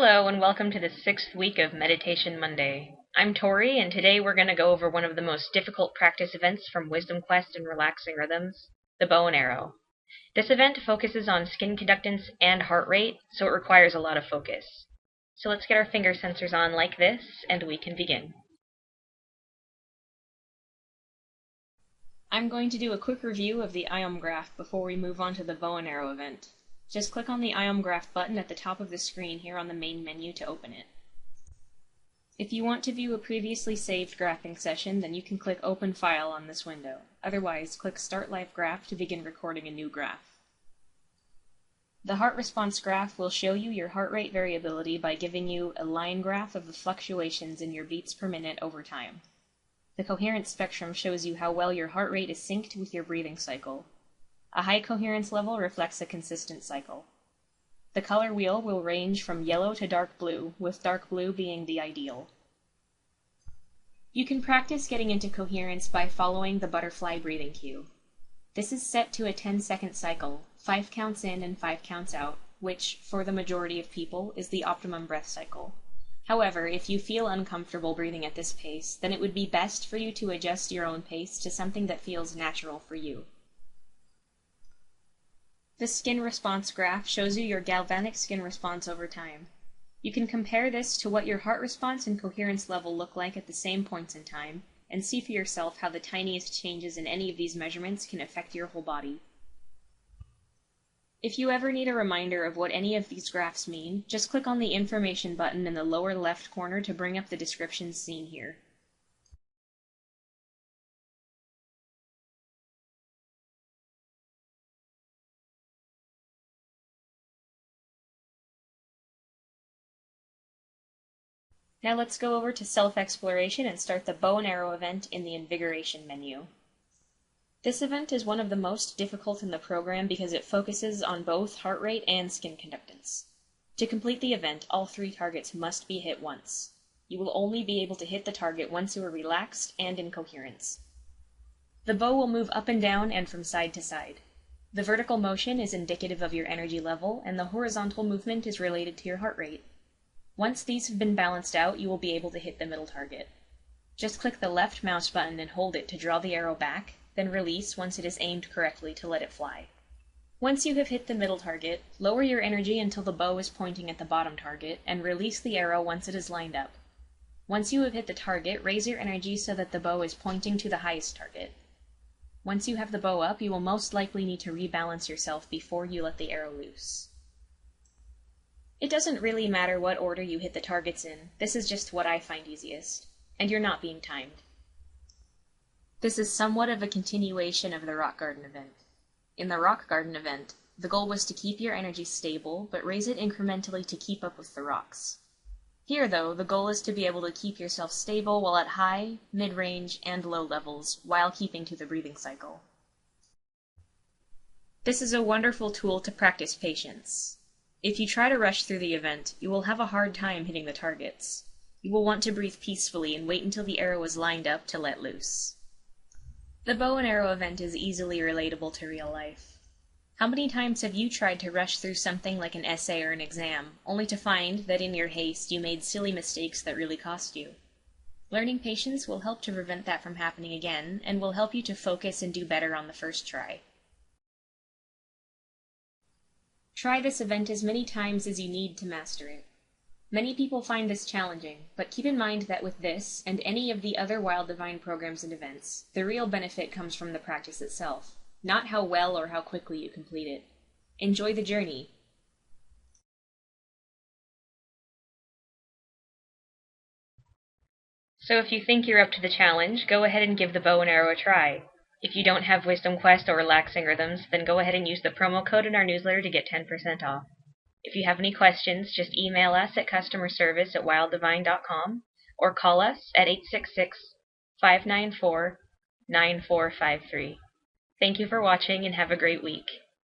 Hello and welcome to the 6th week of Meditation Monday. I'm Tori, and today we're going to go over one of the most difficult practice events from Wisdom Quest and Relaxing Rhythms, the bow and arrow. This event focuses on skin conductance and heart rate, so it requires a lot of focus. So let's get our finger sensors on like this, and we can begin. I'm going to do a quick review of the IUM Graph before we move on to the bow and arrow event. Just click on the IUM Graph button at the top of the screen here on the main menu to open it. If you want to view a previously saved graphing session, then you can click Open File on this window. Otherwise, click Start Live Graph to begin recording a new graph. The heart response graph will show you your heart rate variability by giving you a line graph of the fluctuations in your beats per minute over time. The coherence spectrum shows you how well your heart rate is synced with your breathing cycle. A high coherence level reflects a consistent cycle. The color wheel will range from yellow to dark blue, with dark blue being the ideal. You can practice getting into coherence by following the butterfly breathing cue. This is set to a 10-second cycle, 5 counts in and 5 counts out, which, for the majority of people, is the optimum breath cycle. However, if you feel uncomfortable breathing at this pace, then it would be best for you to adjust your own pace to something that feels natural for you. The skin response graph shows you your galvanic skin response over time. You can compare this to what your heart response and coherence level look like at the same points in time, and see for yourself how the tiniest changes in any of these measurements can affect your whole body. If you ever need a reminder of what any of these graphs mean, just click on the information button in the lower left corner to bring up the descriptions seen here. Now let's go over to self-exploration and start the bow and arrow event in the invigoration menu. This event is one of the most difficult in the program because it focuses on both heart rate and skin conductance. To complete the event, all 3 targets must be hit once. You will only be able to hit the target once you are relaxed and in coherence. The bow will move up and down and from side to side. The vertical motion is indicative of your energy level, and the horizontal movement is related to your heart rate. Once these have been balanced out, you will be able to hit the middle target. Just click the left mouse button and hold it to draw the arrow back, then release once it is aimed correctly to let it fly. Once you have hit the middle target, lower your energy until the bow is pointing at the bottom target, and release the arrow once it is lined up. Once you have hit the target, raise your energy so that the bow is pointing to the highest target. Once you have the bow up, you will most likely need to rebalance yourself before you let the arrow loose. It doesn't really matter what order you hit the targets in, this is just what I find easiest, and you're not being timed. This is somewhat of a continuation of the rock garden event. In the rock garden event, the goal was to keep your energy stable, but raise it incrementally to keep up with the rocks. Here, though, the goal is to be able to keep yourself stable while at high, mid-range, and low levels, while keeping to the breathing cycle. This is a wonderful tool to practice patience. If you try to rush through the event, you will have a hard time hitting the targets. You will want to breathe peacefully and wait until the arrow is lined up to let loose. The bow and arrow event is easily relatable to real life. How many times have you tried to rush through something like an essay or an exam, only to find that in your haste you made silly mistakes that really cost you? Learning patience will help to prevent that from happening again, and will help you to focus and do better on the first try. Try this event as many times as you need to master it. Many people find this challenging, but keep in mind that with this, and any of the other Wild Divine programs and events, the real benefit comes from the practice itself, not how well or how quickly you complete it. Enjoy the journey. So if you think you're up to the challenge, go ahead and give the bow and arrow a try. If you don't have Wisdom Quest or Relaxing Rhythms, then go ahead and use the promo code in our newsletter to get 10% off. If you have any questions, just email us at customerservice@wilddivine.com or call us at 866-594-9453. Thank you for watching and have a great week.